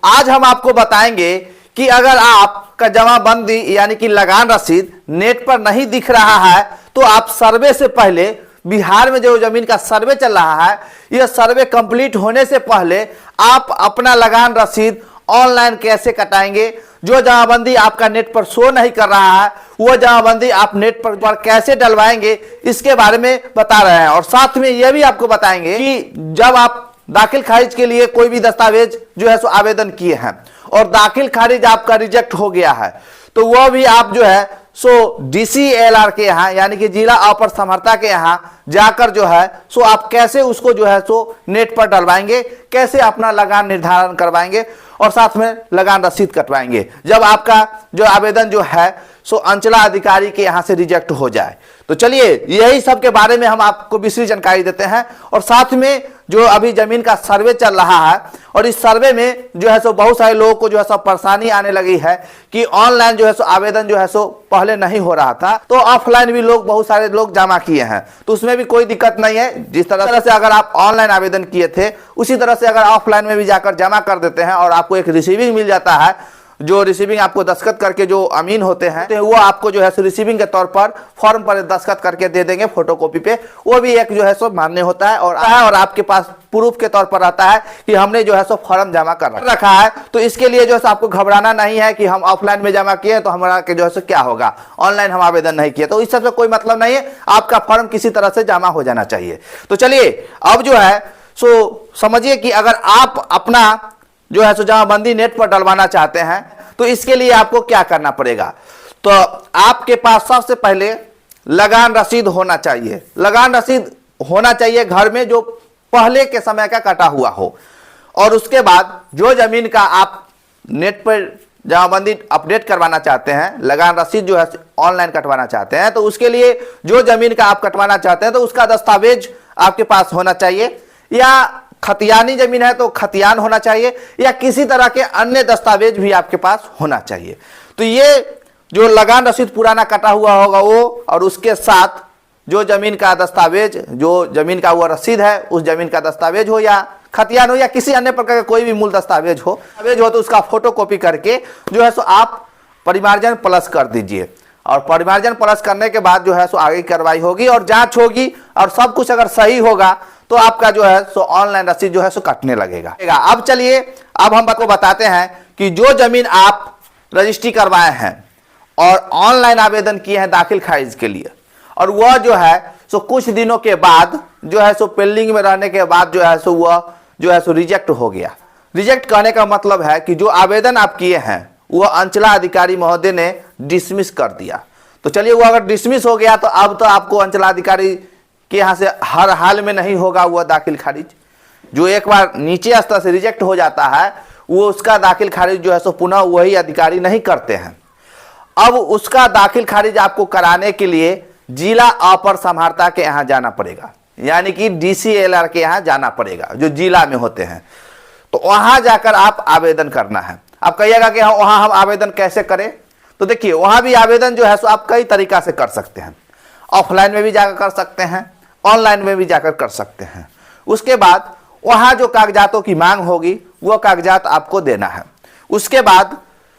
आज हम आपको बताएंगे कि अगर आपका जमाबंदी यानी कि लगान रसीद नेट पर नहीं दिख रहा है तो आप सर्वे से पहले, बिहार में जो जमीन का सर्वे चल रहा है, यह सर्वे कंप्लीट होने से पहले आप अपना लगान रसीद ऑनलाइन कैसे कटाएंगे। जो जमाबंदी आपका नेट पर शो नहीं कर रहा है वो जमाबंदी आप नेट पर कैसे डलवाएंगे, इसके बारे में बता रहे हैं। और साथ में यह भी आपको बताएंगे कि जब आप दाखिल खारिज के लिए कोई भी दस्तावेज जो है सो आवेदन किए हैं और दाखिल खारिज आपका रिजेक्ट हो गया है तो वह भी आप जो है सो DCLR के यहाँ यानी कि जिला अपर समर्था के यहाँ जाकर जो है सो आप कैसे उसको जो है सो नेट पर डलवाएंगे, कैसे अपना लगान निर्धारण करवाएंगे और साथ में लगान रसीद कटवाएंगे जब आपका जो आवेदन जो है सो अंचला अधिकारी के यहाँ से रिजेक्ट हो जाए। तो चलिए यही सब के बारे में हम आपको विस्तृत जानकारी देते हैं। और साथ में जो अभी जमीन का सर्वे चल रहा है और इस सर्वे में जो है सो बहुत सारे लोगों को जो है सो परेशानी आने लगी है कि ऑनलाइन जो है सो आवेदन जो है सो पहले नहीं हो रहा था, तो ऑफलाइन भी लोग बहुत सारे लोग जमा किए हैं, तो उसमें भी कोई दिक्कत नहीं है। जिस तरह से अगर आप ऑनलाइन आवेदन किए थे उसी तरह से अगर ऑफलाइन में भी जाकर जमा कर देते हैं और आपको एक रिसीविंग मिल जाता है, जो रिसीविंग आपको दस्तखत करके जो अमीन होते हैं तो वो आपको जो है रिसीविंग के तौर पर फॉर्म पर दस्तखत करके दे देंगे फोटोकॉपी पे, वो भी एक जो है सो मान्य होता है और आपके पास प्रूफ के तौर पर आता है कि हमने जो है सो फॉर्म जमा कर रखा है। तो इसके लिए जो है आपको घबराना नहीं है कि हम ऑफलाइन में जमा किए तो हमारा जो है सो क्या होगा, ऑनलाइन हम आवेदन नहीं किए, तो इस सबसे कोई मतलब नहीं है। आपका फॉर्म किसी तरह से जमा हो जाना चाहिए। तो चलिए अब जो है सो समझिए कि अगर आप अपना जो है सो जमाबंदी नेट पर डलवाना चाहते हैं तो इसके लिए आपको क्या करना पड़ेगा। तो आपके पास सबसे पहले लगान रसीद होना चाहिए। लगान रसीद होना चाहिए घर में जो पहले के समय का कटा हुआ हो। और उसके बाद जो जमीन का आप नेट पर जमाबंदी अपडेट करवाना चाहते हैं, लगान रसीद जो है ऑनलाइन कटवाना चाहते हैं, तो उसके लिए जो जमीन का आप कटवाना चाहते हैं तो उसका दस्तावेज आपके पास होना चाहिए, या खतियानी जमीन है तो खतियान होना चाहिए, या किसी तरह के अन्य दस्तावेज भी आपके पास होना चाहिए। तो ये जो लगान रसीद पुराना कटा हुआ होगा वो, और उसके साथ जो जमीन का दस्तावेज, जो जमीन का वो रसीद है उस जमीन का दस्तावेज हो या खतियान हो या किसी अन्य प्रकार का कोई भी मूल दस्तावेज हो तो उसका फोटोकॉपी करके जो है सो आप परिमार्जन प्लस कर दीजिए। और परिमार्जन प्लस करने के बाद जो है सो आगे की कार्रवाई होगी और जांच होगी और सब कुछ अगर सही होगा तो आपका जो है सो ऑनलाइन रसीद जो है सो कटने लगेगा। अब चलिए अब हम आपको बताते हैं कि जो जमीन आप रजिस्ट्री करवाए हैं और ऑनलाइन आवेदन किए हैं दाखिल खारिज के लिए, और वह जो है सो कुछ दिनों के बाद जो है सो पेंडिंग में रहने के बाद जो है सो वह जो है सो रिजेक्ट हो गया। रिजेक्ट करने का मतलब है कि जो आवेदन आप किए हैं वह अंचला अधिकारी महोदय ने डिसमिस कर दिया। तो चलिए वो अगर डिसमिस हो गया तो अब तो आपको अंचला अधिकारी के यहाँ से हर हाल में नहीं होगा वह दाखिल खारिज। जो एक बार नीचे स्तर से रिजेक्ट हो जाता है वो उसका दाखिल खारिज जो है सो पुनः वही अधिकारी नहीं करते हैं। अब उसका दाखिल खारिज आपको कराने के लिए जिला अपर समर्था के यहाँ जाना पड़ेगा, यानी कि DCLR के यहाँ जाना पड़ेगा जो जिला में होते हैं। तो वहां जाकर आप आवेदन करना है। आप कहिएगा कि वहां हम आवेदन कैसे करें, तो देखिए वहां भी आवेदन जो है सो आप कई तरीका से कर सकते हैं। ऑफलाइन में भी जाकर कर सकते हैं, ऑनलाइन में भी जाकर कर सकते हैं। उसके बाद वहां जो कागजातों की मांग होगी वो कागजात आपको देना है। उसके बाद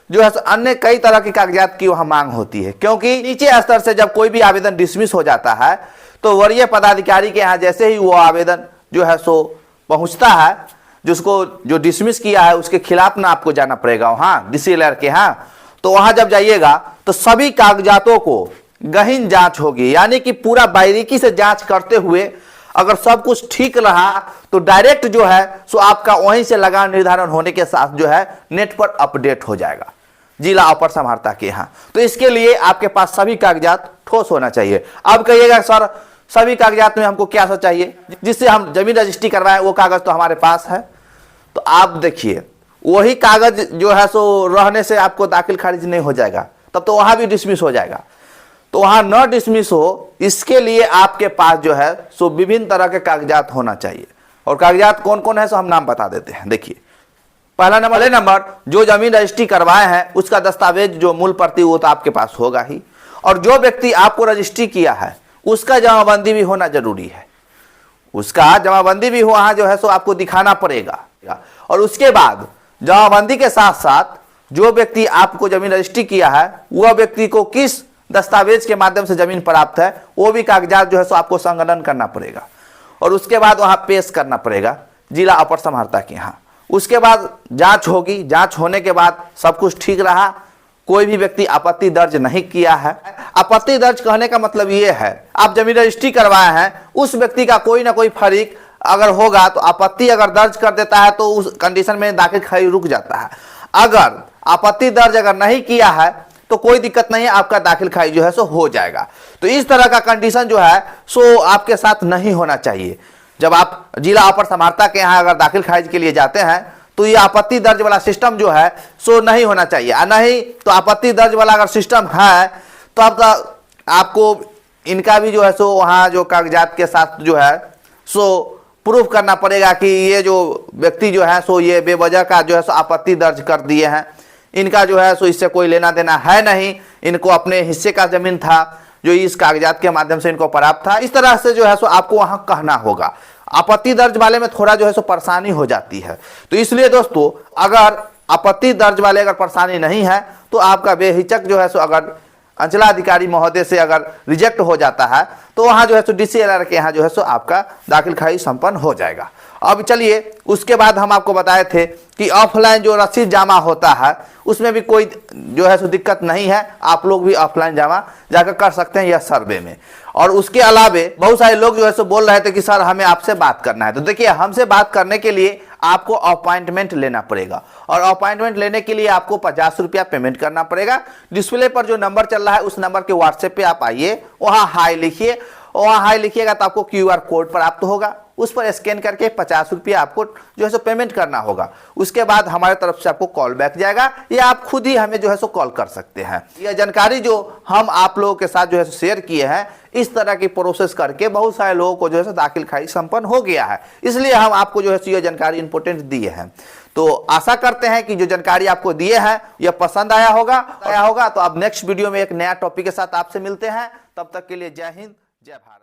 जो है अन्य कई तरह की कागजात की वहां मांग होती है, क्योंकि नीचे स्तर से जब कोई भी आवेदन डिसमिस हो जाता है तो वरीय पदाधिकारी के यहाँ जैसे ही वो आवेदन जो है सो पहुंचता है, जिसको जो डिसमिस किया है उसके खिलाफ ना आपको जाना पड़ेगा वहां DCLR के यहाँ। तो वहां जब जाइएगा तो सभी कागजातों को गहन जांच होगी, यानी कि पूरा बारीकी से जांच करते हुए अगर सब कुछ ठीक रहा तो डायरेक्ट जो है सो आपका वहीं से लगान निर्धारण होने के साथ जो है नेट पर अपडेट हो जाएगा जिला अपर समर्था के यहाँ। तो इसके लिए आपके पास सभी कागजात ठोस होना चाहिए। अब कहिएगा सर सभी कागजात में हमको क्या सा चाहिए जिससे हम जमीन रजिस्ट्री करवाएं, वो कागज तो हमारे पास है। तो आप देखिए वही कागज जो है सो रहने से आपको दाखिल खारिज नहीं हो जाएगा, तब तो वहां भी डिसमिस हो जाएगा। तो वहां न डिसमिस हो इसके लिए आपके पास जो है सो विभिन्न तरह के कागजात होना चाहिए। और कागजात कौन कौन है सो हम नाम बता देते हैं। देखिए पहला नंबर जो जमीन रजिस्ट्री करवाए हैं उसका दस्तावेज जो मूल प्रति वो तो आपके पास होगा ही, और जो व्यक्ति आपको रजिस्ट्री किया है उसका जमाबंदी भी होना जरूरी है। उसका जमाबंदी भी वहां जो है सो आपको दिखाना पड़ेगा। और उसके बाद जमाबंदी के साथ साथ जो व्यक्ति आपको जमीन रजिस्ट्री किया है वह व्यक्ति को किस दस्तावेज के माध्यम से जमीन प्राप्त है वो भी कागजात जो है सो आपको संकलन करना पड़ेगा और उसके बाद वहां पेश करना पड़ेगा जिला अपर समाहर्ता के यहाँ। उसके बाद जांच होगी, जांच होने के बाद सब कुछ ठीक रहा, कोई भी व्यक्ति आपत्ति दर्ज नहीं किया है। आपत्ति दर्ज कहने का मतलब ये है आप जमीन रजिस्ट्री करवाए हैं, उस व्यक्ति का कोई ना कोई फरीक अगर होगा तो आपत्ति अगर दर्ज कर देता है तो उस कंडीशन में दाखिल खारिज रुक जाता है। अगर आपत्ति दर्ज अगर नहीं किया है तो कोई दिक्कत नहीं है, आपका दाखिल खारिज जो है सो हो जाएगा। तो इस तरह का कंडीशन जो है सो आपके साथ नहीं होना चाहिए। जब आप जिला अपर समाहर्ता के यहाँ अगर दाखिल खारिज के लिए जाते हैं तो ये आपत्ति दर्ज वाला सिस्टम जो है सो नहीं होना चाहिए। नहीं तो आपत्ति दर्ज वाला अगर सिस्टम है तो आपको इनका भी जो है सो वहाँ जो कागजात के साथ जो है सो प्रूफ करना पड़ेगा कि ये जो व्यक्ति जो है सो ये बेवजह का जो है सो आपत्ति दर्ज कर दिए हैं, इनका जो है सो इससे कोई लेना देना है नहीं, इनको अपने हिस्से का जमीन था जो इस कागजात के माध्यम से इनको प्राप्त था। इस तरह से जो है सो आपको वहां कहना होगा। आपत्ति दर्ज वाले में थोड़ा जो है सो परेशानी हो जाती है। तो इसलिए दोस्तों अगर आपत्ति दर्ज वाले अगर परेशानी नहीं है तो आपका बेहिचक जो है सो अगर अंचलाधिकारी महोदय से अगर रिजेक्ट हो जाता है तो वहां जो है सो DCLR के यहाँ जो है सो आपका दाखिल खारिज संपन्न हो जाएगा। अब चलिए उसके बाद हम आपको बताए थे कि ऑफलाइन जो रसीद जमा होता है उसमें भी कोई जो है सो दिक्कत नहीं है, आप लोग भी ऑफलाइन जमा जाकर कर सकते हैं यह सर्वे में। और उसके अलावे बहुत सारे लोग जो है सो बोल रहे थे कि सर हमें आपसे बात करना है। तो देखिए हमसे बात करने के लिए आपको अपॉइंटमेंट लेना पड़ेगा और अपॉइंटमेंट लेने के लिए आपको 50 रुपया पेमेंट करना पड़ेगा। डिस्प्ले पर जो नंबर चल रहा है उस नंबर के व्हाट्सएप पे आप आइए, वहाँ हाई लिखिए, वहाँ हाई लिखिएगा तो आपको QR कोड प्राप्त होगा, उस पर स्कैन करके 50 रुपया आपको जो है सो पेमेंट करना होगा। उसके बाद हमारे तरफ से आपको कॉल बैक जाएगा या आप खुद ही हमें जो है सो कॉल कर सकते हैं। यह जानकारी जो हम आप लोगों के साथ जो है सो शेयर किए हैं, इस तरह की प्रोसेस करके बहुत सारे लोगों को जो है सो दाखिल खारिज संपन्न हो गया है, इसलिए हम आपको जो है सो यह जानकारी इंपॉर्टेंट दिए हैं। तो आशा करते हैं कि जो जानकारी आपको दिए हैं यह पसंद आया होगा। तो अब नेक्स्ट वीडियो में एक नया टॉपिक के साथ आपसे मिलते हैं। तब तक के लिए जय हिंद, जय भारत।